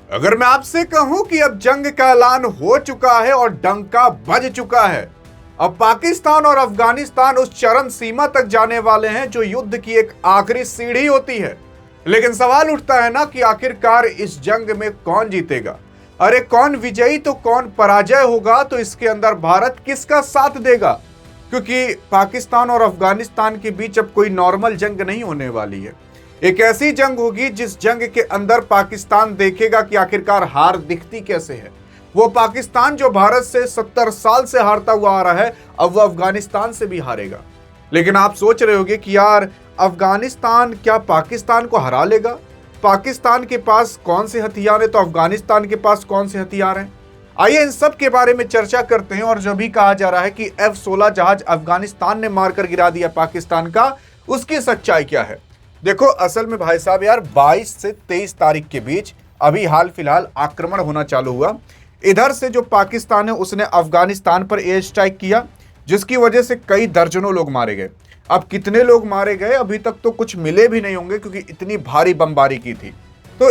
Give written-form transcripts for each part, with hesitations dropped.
अगर मैं आपसे कहूं कि अब जंग का ऐलान हो चुका है और डंका बज चुका है, अब पाकिस्तान और अफगानिस्तान उस चरम सीमा तक जाने वाले हैं जो युद्ध की एक आखिरी सीढ़ी होती है। लेकिन सवाल उठता है ना कि आखिरकार इस जंग में कौन जीतेगा? अरे कौन विजयी तो कौन पराजय होगा? तो इसके अंदर भारत किसका साथ देगा? क्योंकि पाकिस्तान और अफगानिस्तान के बीच अब कोई नॉर्मल जंग नहीं होने वाली है। एक ऐसी जंग होगी जिस जंग के अंदर पाकिस्तान देखेगा कि आखिरकार हार दिखती कैसे है। वो पाकिस्तान जो भारत से 70 साल से हारता हुआ आ रहा है, अब वो अफगानिस्तान से भी हारेगा। लेकिन आप सोच रहे होंगे कि यार अफगानिस्तान क्या पाकिस्तान को हरा लेगा? पाकिस्तान के पास कौन से हथियार है तो अफगानिस्तान के पास कौन से हथियार हैं? आइए इन सब के बारे में चर्चा करते हैं। और जो भी कहा जा रहा है कि F-16 जहाज अफगानिस्तान ने मारकर गिरा दिया पाकिस्तान का, उसकी सच्चाई क्या है? देखो असल में भाई साहब यार 22 से 23 तारीख के बीच अभी हाल फिलहाल आक्रमण होना चालू हुआ। इधर से जो पाकिस्तान है उसने अफगानिस्तान पर एयर स्ट्राइक किया, जिसकी वजह से कई दर्जनों लोग मारे गए। अब कितने लोग मारे गए अभी तक तो कुछ मिले भी नहीं होंगे, क्योंकि इतनी भारी बमबारी की थी। तो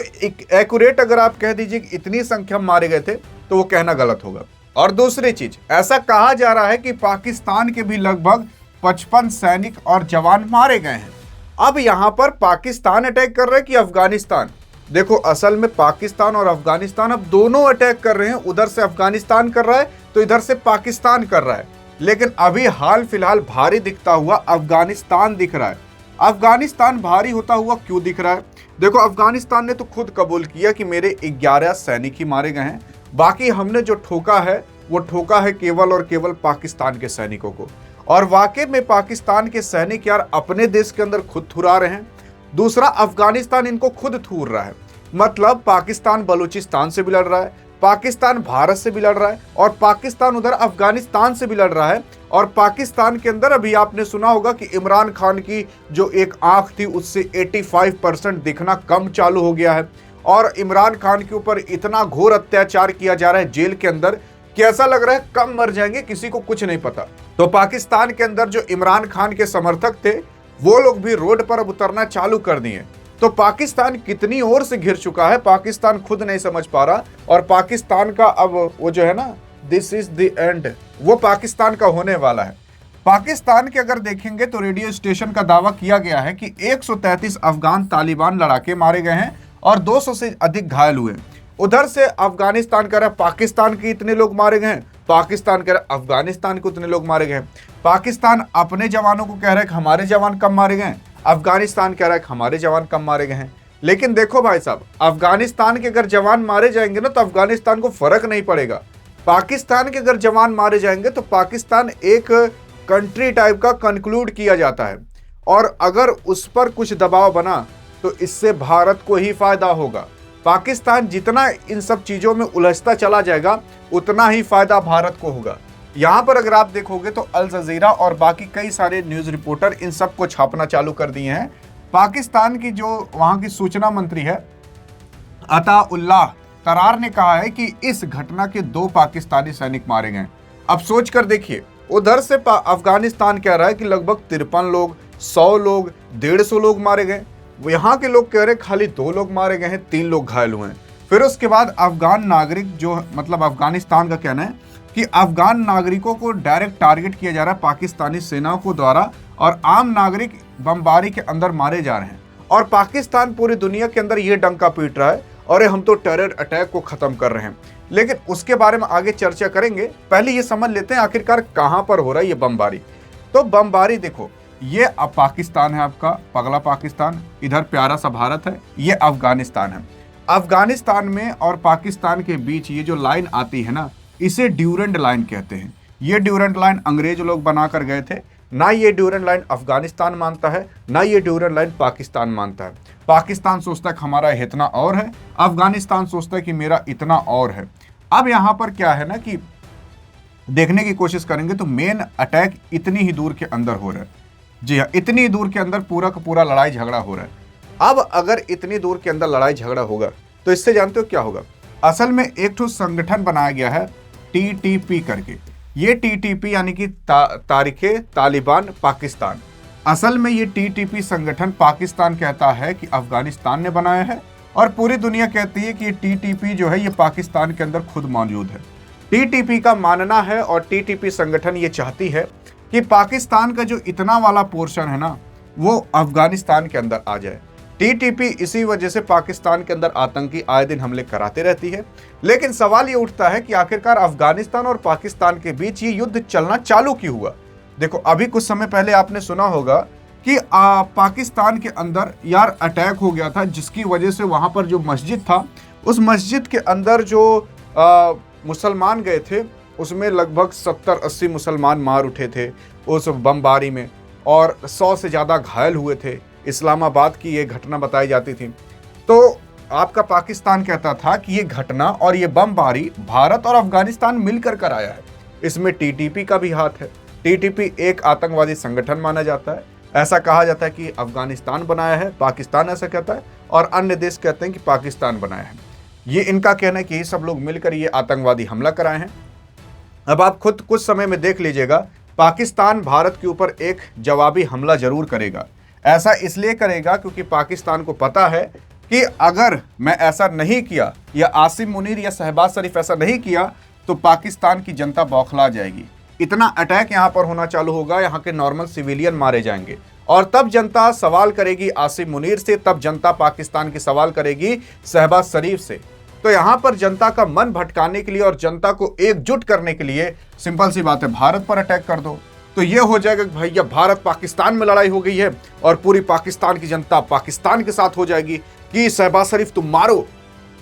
एक्यूरेट अगर आप कह दीजिए कि इतनी संख्या मारे गए थे तो वो कहना गलत होगा। और दूसरी चीज, ऐसा कहा जा रहा है कि पाकिस्तान के भी लगभग 55 सैनिक और जवान मारे गए हैं। अब यहां पर पाकिस्तान अटैक कर रहा है कि अफगानिस्तान? देखो असल में पाकिस्तान और अफगानिस्तान अब दोनों अटैक कर रहे हैं। उधर से अफगानिस्तान कर रहा है तो इधर से पाकिस्तान कर रहा है। लेकिन अभी हाल फिलहाल भारी दिखता हुआ अफगानिस्तान दिख रहा है। अफगानिस्तान भारी होता हुआ क्यों दिख रहा है? देखो अफगानिस्तान ने तो खुद कबूल किया कि मेरे 11 सैनिक ही मारे गए हैं, बाकी हमने जो ठोका है वो ठोका है केवल और केवल पाकिस्तान के सैनिकों को। और वाकई में पाकिस्तान के सैनिक यार अपने देश के अंदर खुद थुरा रहे हैं। दूसरा, अफगानिस्तान इनको खुद थूर रहा है। मतलब पाकिस्तान बलूचिस्तान से भी लड़ रहा है, पाकिस्तान भारत से भी लड़ रहा है, और पाकिस्तान उधर अफगानिस्तान से भी लड़ रहा है। और पाकिस्तान के अंदर अभी आपने सुना होगा कि इमरान खान की जो एक आंख थी उससे 85% दिखना कम चालू हो गया है। और इमरान खान के ऊपर इतना घोर अत्याचार किया जा रहा है जेल के अंदर कि ऐसा लग रहा है कब मर जाएंगे किसी को कुछ नहीं पता। तो पाकिस्तान के अंदर जो इमरान खान के समर्थक थे वो लोग भी रोड पर अब उतरना चालू कर दिए। तो पाकिस्तान कितनी ओर से घिर चुका है पाकिस्तान खुद नहीं समझ पा रहा। और पाकिस्तान का अब वो जो है ना, दिस इज द एंड, वो पाकिस्तान का होने वाला है। पाकिस्तान के अगर देखेंगे तो रेडियो स्टेशन का दावा किया गया है कि 133 अफगान तालिबान लड़ाके मारे गए हैं और 200 से अधिक घायल हुए। उधर से अफगानिस्तान कह रहा है पाकिस्तान के इतने लोग मारे गए हैं, पाकिस्तान कह रहा है अफगानिस्तान के उतने लोग मारे गए हैं। पाकिस्तान अपने जवानों को कह रहा है कि हमारे जवान कम मारे गए, अफगानिस्तान कह रहा है कि हमारे जवान कम मारे गए हैं। लेकिन देखो भाई साहब, अफगानिस्तान के अगर जवान मारे जाएंगे ना तो अफगानिस्तान को फर्क नहीं पड़ेगा। पाकिस्तान के अगर जवान मारे जाएंगे तो पाकिस्तान एक कंट्री टाइप का कंक्लूड किया जाता है, और अगर उस पर कुछ दबाव बना तो इससे भारत को ही फायदा होगा। पाकिस्तान जितना इन सब चीजों में उलझता चला जाएगा उतना ही फायदा भारत को होगा। यहां पर अगर आप देखोगे तो अल जजीरा और बाकी कई सारे न्यूज रिपोर्टर इन सब को छापना चालू कर दिए हैं। पाकिस्तान की जो वहां की सूचना मंत्री है अताउल्लाह तरार ने कहा है कि इस घटना के 2 पाकिस्तानी सैनिक मारे गए। अब सोच कर देखिए, उधर से अफगानिस्तान कह रहा है कि लगभग 53 लोग, 100 लोग, 150 लोग मारे गए। यहाँ के लोग कह रहे खाली 2 लोग मारे गए हैं, 3 लोग घायल हुए हैं। फिर उसके बाद अफगान नागरिक जो मतलब अफगानिस्तान का कहना है कि अफगान नागरिकों को डायरेक्ट टारगेट किया जा रहा है पाकिस्तानी सेनाओं को द्वारा, और आम नागरिक बमबारी के अंदर मारे जा रहे हैं। और पाकिस्तान पूरी दुनिया के अंदर ये डंका पीट रहा है और हम तो टेरर अटैक को खत्म कर रहे हैं। लेकिन उसके बारे में आगे चर्चा करेंगे। पहले ये समझ लेते हैं आखिरकार कहां पर हो रहा है ये बमबारी। तो बमबारी देखो, ये अब पाकिस्तान है, आपका पगला पाकिस्तान, इधर प्यारा सा भारत है, ये अफगानिस्तान है। अफगानिस्तान में और पाकिस्तान के बीच ये जो लाइन आती है ना, इसे ड्यूरेंट लाइन कहते हैं। ये ड्यूरेंट लाइन अंग्रेज लोग बना कर गए थे। ना ये ड्यूरेंट लाइन अफगानिस्तान मानता है, ना ये ड्यूरेंट लाइन पाकिस्तान मानता है। पाकिस्तान सोचता है कि हमारा इतना और है, अफगानिस्तान सोचता है कि मेरा इतना और है। अब यहाँ पर क्या है ना कि देखने की कोशिश करेंगे तो मेन अटैक इतनी ही दूर के अंदर हो रहा है। जी हाँ, इतनी ही दूर के अंदर पूरा का पूरा लड़ाई झगड़ा हो रहा है। अब अगर इतनी दूर के अंदर लड़ाई झगड़ा होगा तो इससे जानते हो क्या होगा? असल में एक ठो संगठन बनाया गया है TTP करके। ये TTP यानी कि तारीखे तालिबान पाकिस्तान। असल में ये TTP संगठन पाकिस्तान कहता है कि अफगानिस्तान ने बनाया है और पूरी दुनिया कहती है कि ये टीटीपी जो है ये पाकिस्तान के अंदर खुद मौजूद है। टीटीपी का मानना है और टीटीपी संगठन ये चाहती है कि पाकिस्तान का जो इतना वाला पोर्शन है ना वो अफगानिस्तान के अंदर आ जाए। टीटीपी इसी वजह से पाकिस्तान के अंदर आतंकी आए दिन हमले कराते रहती है। लेकिन सवाल ये उठता है कि आखिरकार अफगानिस्तान और पाकिस्तान के बीच ये युद्ध चलना चालू क्यों हुआ। देखो, अभी कुछ समय पहले आपने सुना होगा कि पाकिस्तान के अंदर यार अटैक हो गया था, जिसकी वजह से वहां पर जो मस्जिद था उस मस्जिद के अंदर जो मुसलमान गए थे उसमें लगभग 70-80 मुसलमान मार उठे थे उस बमबारी में और 100 से ज़्यादा घायल हुए थे। इस्लामाबाद की ये घटना बताई जाती थी। तो आपका पाकिस्तान कहता था कि ये घटना और ये बमबारी भारत और अफगानिस्तान मिलकर कराया है, इसमें टीटीपी का भी हाथ है। टीटीपी एक आतंकवादी संगठन माना जाता है। ऐसा कहा जाता है कि अफगानिस्तान बनाया है, पाकिस्तान ऐसा कहता है और अन्य देश कहते हैं कि पाकिस्तान बनाया है। ये इनका कहना है कि ये सब लोग मिलकर ये आतंकवादी हमला कराए हैं। अब आप खुद कुछ समय में देख लीजिएगा, पाकिस्तान भारत के ऊपर एक जवाबी हमला जरूर करेगा। ऐसा इसलिए करेगा क्योंकि पाकिस्तान को पता है कि अगर मैं ऐसा नहीं किया या आसिम मुनीर या शहबाज शरीफ ऐसा नहीं किया तो पाकिस्तान की जनता बौखला जाएगी। इतना अटैक यहाँ पर होना चालू होगा, यहाँ के नॉर्मल सिविलियन मारे जाएंगे और तब जनता सवाल करेगी आसिम मुनीर से, तब जनता पाकिस्तान की सवाल करेगी शहबाज शरीफ से। तो यहाँ पर जनता का मन भटकाने के लिए और जनता को एकजुट करने के लिए सिंपल सी बात है, भारत पर अटैक कर दो। तो ये हो जाएगा कि भैया भारत पाकिस्तान में लड़ाई हो गई है और पूरी पाकिस्तान की जनता पाकिस्तान के साथ हो जाएगी कि शहबाज शरीफ तुम मारो।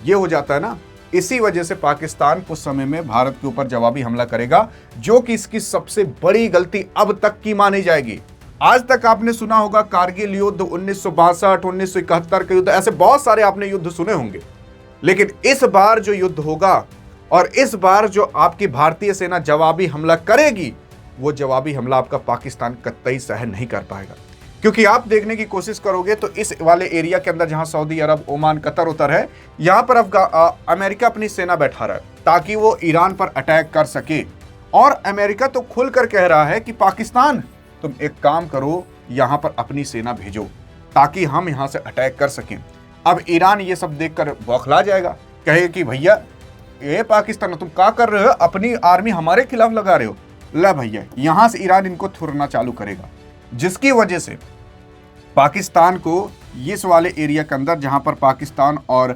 ये हो जाता है ना। इसी वजह से पाकिस्तान कुछ समय में भारत के ऊपर जवाबी हमला करेगा, जो कि इसकी सबसे बड़ी गलती अब तक की मानी जाएगी। आज तक आपने सुना होगा कारगिल युद्ध, 1962, 1971 के युद्ध, ऐसे बहुत सारे आपने युद्ध सुने होंगे। लेकिन इस बार जो युद्ध होगा और इस बार जो आपकी भारतीय सेना जवाबी हमला करेगी, वो जवाबी हमला आपका पाकिस्तान कतई सहन नहीं कर पाएगा। क्योंकि आप देखने की कोशिश करोगे तो इस वाले एरिया के अंदर जहां सऊदी अरब, ओमान, कतर उतर है, यहां पर अमेरिका अपनी सेना बैठा रहा है ताकि वो ईरान पर अटैक कर सके। और अमेरिका तो खुलकर कह रहा है कि पाकिस्तान तुम एक काम करो, यहां पर अपनी सेना भेजो ताकि हम यहां से अटैक कर सकें। अब ईरान ये सब देखकर बौखला जाएगा, कहेगा कि भैया ये पाकिस्तान तुम क्या कर रहे हो, अपनी आर्मी हमारे खिलाफ लगा रहे हो। ला भैया, यहां से ईरान इनको थुरना चालू करेगा, जिसकी वजह से पाकिस्तान को इस वाले एरिया के अंदर जहां पर पाकिस्तान और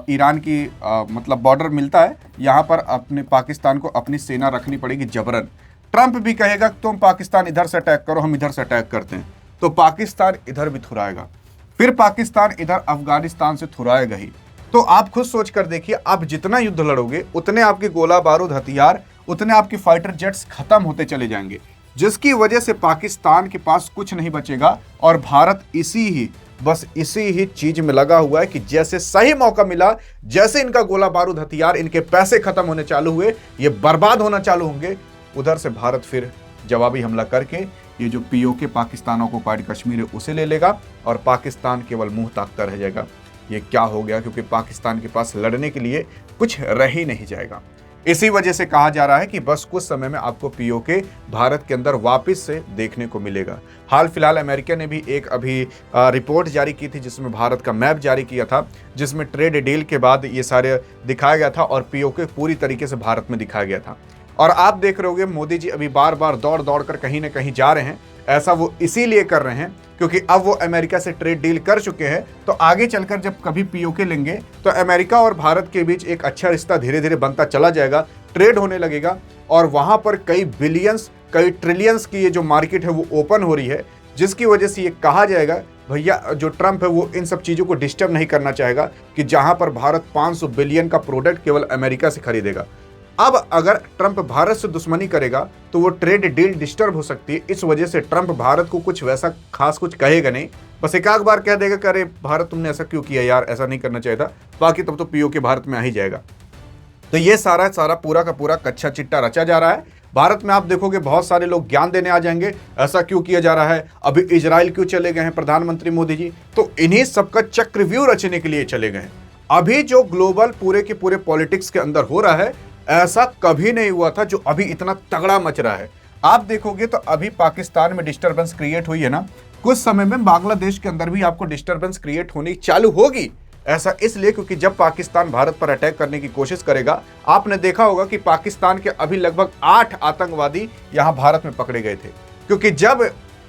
ईरान की मतलब बॉर्डर मिलता है, यहां पर अपने पाकिस्तान को अपनी सेना रखनी पड़ेगी जबरन। ट्रंप भी कहेगा कि तुम पाकिस्तान इधर से अटैक करो, हम इधर से अटैक करते हैं, तो पाकिस्तान इधर भी थुराएगा, फिर पाकिस्तान इधर अफगानिस्तान से थुराएगा ही। तो आप खुद सोच कर देखिए, आप जितना युद्ध लड़ोगे उतने आपके गोला बारूद, हथियार, उतने आपके फाइटर जेट्स खत्म होते चले जाएंगे, जिसकी वजह से पाकिस्तान के पास कुछ नहीं बचेगा। और भारत बस इसी ही चीज में लगा हुआ है कि जैसे सही मौका मिला, जैसे इनका गोला बारूद, हथियार, इनके पैसे खत्म होने चालू हुए, ये बर्बाद होना चालू होंगे, उधर से भारत फिर जवाबी हमला करके ये जो पीओके पाकिस्तान ऑक्युपाइड कश्मीर है उसे ले लेगा और पाकिस्तान केवल मुंह ताकता रह जाएगा। ये क्या हो गया, क्योंकि पाकिस्तान के पास लड़ने के लिए कुछ रह ही नहीं जाएगा। इसी वजह से कहा जा रहा है कि बस कुछ समय में आपको पीओके भारत के अंदर वापस से देखने को मिलेगा। हाल फिलहाल अमेरिका ने भी एक अभी रिपोर्ट जारी की थी, जिसमें भारत का मैप जारी किया था, जिसमें ट्रेड डील के बाद ये सारे दिखाया गया था और पीओके पूरी तरीके से भारत में दिखाया गया था। और आप देख रहे होंगे मोदी जी अभी बार बार दौड़ दौड़ कर कहीं ना कहीं जा रहे हैं। ऐसा वो इसीलिए कर रहे हैं क्योंकि अब वो अमेरिका से ट्रेड डील कर चुके हैं, तो आगे चलकर जब कभी पीओके लेंगे तो अमेरिका और भारत के बीच एक अच्छा रिश्ता धीरे धीरे बनता चला जाएगा, ट्रेड होने लगेगा और वहां पर कई बिलियंस, कई ट्रिलियंस की ये जो मार्केट है वो ओपन हो रही है, जिसकी वजह से ये कहा जाएगा भैया जो ट्रंप है वो इन सब चीज़ों को डिस्टर्ब नहीं करना चाहेगा कि जहां पर भारत 500 बिलियन का प्रोडक्ट केवल अमेरिका से खरीदेगा। अब अगर ट्रंप भारत से दुश्मनी करेगा तो वो ट्रेड डील डिस्टर्ब हो सकती है। इस वजह से ट्रंप भारत को कुछ वैसा खास कुछ कहेगा नहीं, बस एक बार कह देगा कि अरे भारत तुमने ऐसा क्यों किया यार, ऐसा नहीं करना चाहिए था, बाकी तब तो पीओके भारत में आ ही जाएगा। तो ये सारा पूरा का पूरा कच्चा चिट्टा रचा जा रहा है। भारत में आप देखोगे बहुत सारे लोग ज्ञान देने आ जाएंगे, ऐसा क्यों किया जा रहा है, अभी इजराइल क्यों चले गए हैं प्रधानमंत्री मोदी जी, तो इन्हीं सबका चक्रव्यूह रचने के लिए चले गए हैं। अभी जो ग्लोबल पूरे के पूरे पॉलिटिक्स के अंदर हो रहा है, ऐसा कभी नहीं हुआ था जो अभी इतना तगड़ा मच रहा है। आप देखोगे तो अभी पाकिस्तान में डिस्टरबेंस क्रिएट हुई है ना, कुछ समय में बांग्लादेश के अंदर भी आपको डिस्टरबेंस क्रिएट होनी चालू होगी। ऐसा इसलिए क्योंकि जब पाकिस्तान भारत पर अटैक करने की कोशिश करेगा, आपने देखा होगा कि पाकिस्तान के अभी लगभग 8 आतंकवादी यहां भारत में पकड़े गए थे। क्योंकि जब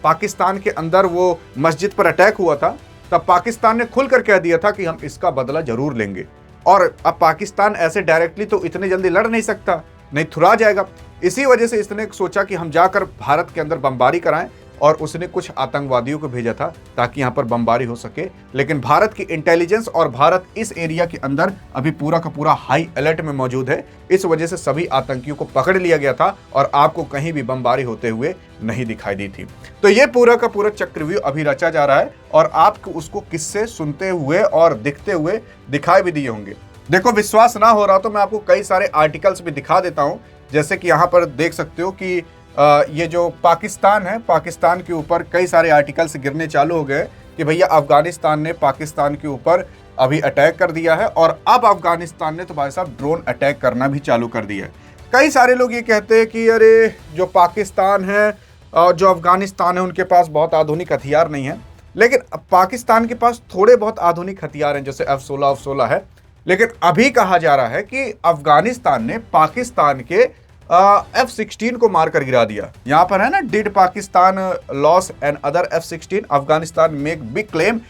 पाकिस्तान के अंदर वो मस्जिद पर अटैक हुआ था, तब पाकिस्तान ने खुलकर कह दिया था कि हम इसका बदला जरूर लेंगे। और अब पाकिस्तान ऐसे डायरेक्टली तो इतने जल्दी लड़ नहीं सकता, नहीं थुरा जाएगा। इसी वजह से इसने सोचा कि हम जाकर भारत के अंदर बमबारी कराएं, और उसने कुछ आतंकवादियों को भेजा था ताकि यहां पर बमबारी हो सके। लेकिन भारत की इंटेलिजेंस और भारत इस एरिया के अंदर अभी पूरा का पूरा हाई अलर्ट में मौजूद है। इस वजह से सभी आतंकियों को पकड़ लिया गया था और आपको कहीं भी बमबारी होते हुए नहीं दिखाई दी थी। तो ये पूरा का पूरा चक्रव्यूह अभी रचा जा रहा है और आपको उसको किससे सुनते हुए और दिखते हुए दिखाई भी दिए होंगे। देखो, विश्वास ना हो रहा तो मैं आपको कई सारे आर्टिकल्स भी दिखा देता हूं। जैसे कि यहां पर देख सकते हो कि ये जो पाकिस्तान है, पाकिस्तान के ऊपर कई सारे आर्टिकल्स गिरने चालू हो गए कि भैया अफगानिस्तान ने पाकिस्तान के ऊपर अभी अटैक कर दिया है, और अब अफगानिस्तान ने तो भाई साहब ड्रोन अटैक करना भी चालू कर दिया है। कई सारे लोग ये कहते हैं कि अरे जो पाकिस्तान है और जो अफगानिस्तान है उनके पास बहुत आधुनिक हथियार नहीं है। लेकिन पाकिस्तान के पास थोड़े बहुत आधुनिक हथियार हैं, जैसे F-16 है। लेकिन अभी कहा जा रहा है कि अफगानिस्तान ने पाकिस्तान के F-16 को मारकर गिरा दिया। यहां पर है ना, did Pakistan loss and other F-16, Afghanistan make big claim.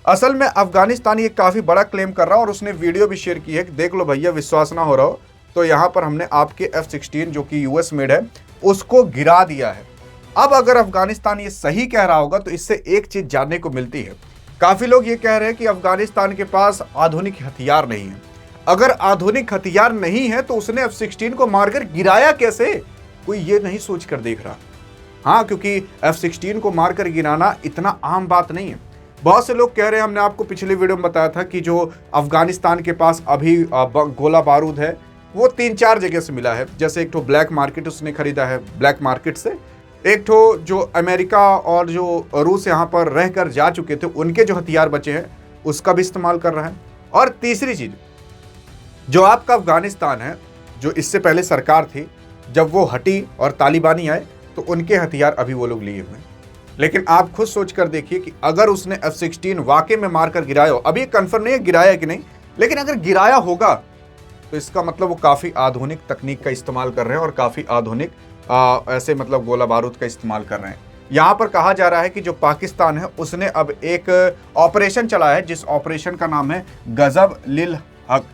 असल में अफगानिस्तान ये काफी बड़ा क्लेम कर रहा है और उसने वीडियो भी शेयर की है कि देख लो भैया, विश्वास ना हो रहा हो तो यहां पर हमने आपके F-16 जो कि US मेड है उसको गिरा दिया है। अब अगर अफगानिस्तान ये सही कह रहा होगा तो इससे एक चीज जानने को मिलती है। काफी लोग ये कह रहे हैं कि अफगानिस्तान के पास आधुनिक हथियार नहीं है। अगर आधुनिक हथियार नहीं है तो उसने F-16 को मारकर गिराया कैसे? कोई ये नहीं सोच कर देख रहा। हाँ, क्योंकि F-16 को मारकर गिराना इतना आम बात नहीं है। बहुत से लोग कह रहे हैं, हमने आपको पिछले वीडियो में बताया था कि जो अफगानिस्तान के पास अभी गोला बारूद है वो 3-4 जगह से मिला है। जैसे एक तो ब्लैक मार्केट उसने खरीदा है, ब्लैक मार्केट से। एक तो जो अमेरिका और जो रूस यहाँ पर रहकर जा चुके थे उनके जो हथियार बचे हैं उसका भी इस्तेमाल कर रहा है। और तीसरी चीज, जो आपका अफगानिस्तान है, जो इससे पहले सरकार थी, जब वो हटी और तालिबानी आए तो उनके हथियार अभी वो लोग लिए हुए हैं। लेकिन आप खुद सोच कर देखिए कि अगर उसने F-16 वाकई में मारकर गिराया हो, अभी कंफर्म नहीं है गिराया कि नहीं, लेकिन अगर गिराया होगा तो इसका मतलब वो काफ़ी आधुनिक तकनीक का इस्तेमाल कर रहे हैं और काफ़ी आधुनिक ऐसे मतलब गोला बारूद का इस्तेमाल कर रहे हैं। यहाँ पर कहा जा रहा है कि जो पाकिस्तान है उसने अब एक ऑपरेशन चलाया है, जिस ऑपरेशन का नाम है गजब-लिल-हक।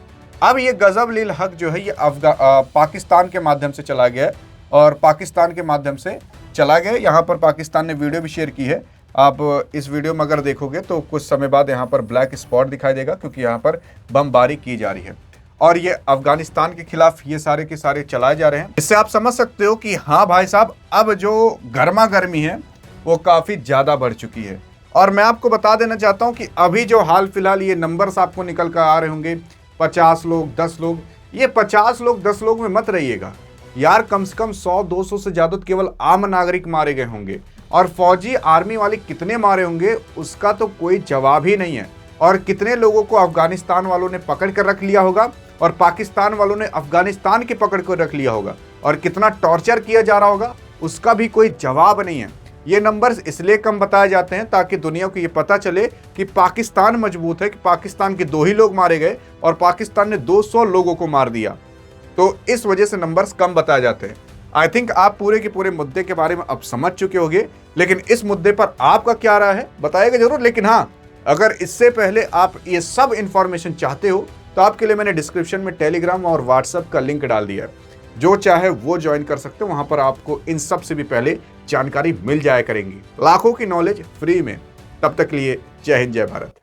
अब ये गजब-लिल-हक जो है ये पाकिस्तान के माध्यम से चला गया है और पाकिस्तान के माध्यम से चला गया। यहाँ पर पाकिस्तान ने वीडियो भी शेयर की है। आप इस वीडियो में अगर देखोगे तो कुछ समय बाद यहाँ पर ब्लैक स्पॉट दिखाई देगा, क्योंकि यहाँ पर बमबारी की जा रही है और ये अफगानिस्तान के खिलाफ ये सारे के सारे चलाए जा रहे हैं। इससे आप समझ सकते हो कि हाँ भाई साहब, अब जो गर्मा गर्मी है वो काफ़ी ज़्यादा बढ़ चुकी है। और मैं आपको बता देना चाहता हूँ कि अभी जो हाल फिलहाल ये नंबर्स आपको निकल कर आ रहे होंगे, 50 लोग 10 लोग, ये 50 लोग 10 लोग में मत रहिएगा यार। कम से कम 100-200 से ज़्यादा केवल आम नागरिक मारे गए होंगे, और फौजी आर्मी वाले कितने मारे होंगे उसका तो कोई जवाब ही नहीं है। और कितने लोगों को अफगानिस्तान वालों ने पकड़ कर रख लिया होगा और पाकिस्तान वालों ने अफगानिस्तान के पकड़ कर रख लिया होगा, और कितना टॉर्चर किया जा रहा होगा उसका भी कोई जवाब नहीं है। ये नंबर्स इसलिए कम बताए जाते हैं ताकि दुनिया को ये पता चले कि पाकिस्तान मजबूत है, कि पाकिस्तान के 2 ही लोग मारे गए और पाकिस्तान ने 200 लोगों को मार दिया। तो इस वजह से नंबर्स कम बताए जाते हैं। आई थिंक आप पूरे के पूरे मुद्दे के बारे में अब समझ चुके होंगे, लेकिन इस मुद्दे पर आपका क्या राय है बताइएगा जरूर। लेकिन हाँ, अगर इससे पहले आप ये सब इंफॉर्मेशन चाहते हो तो आपके लिए मैंने डिस्क्रिप्शन में टेलीग्राम और व्हाट्सएप का लिंक डाल दिया है, जो चाहे वो ज्वाइन कर सकते हो। वहां पर आपको इन सब से भी पहले जानकारी मिल जाया करेंगी, लाखों की नॉलेज फ्री में। तब तक लिए जय हिंद, जय भारत।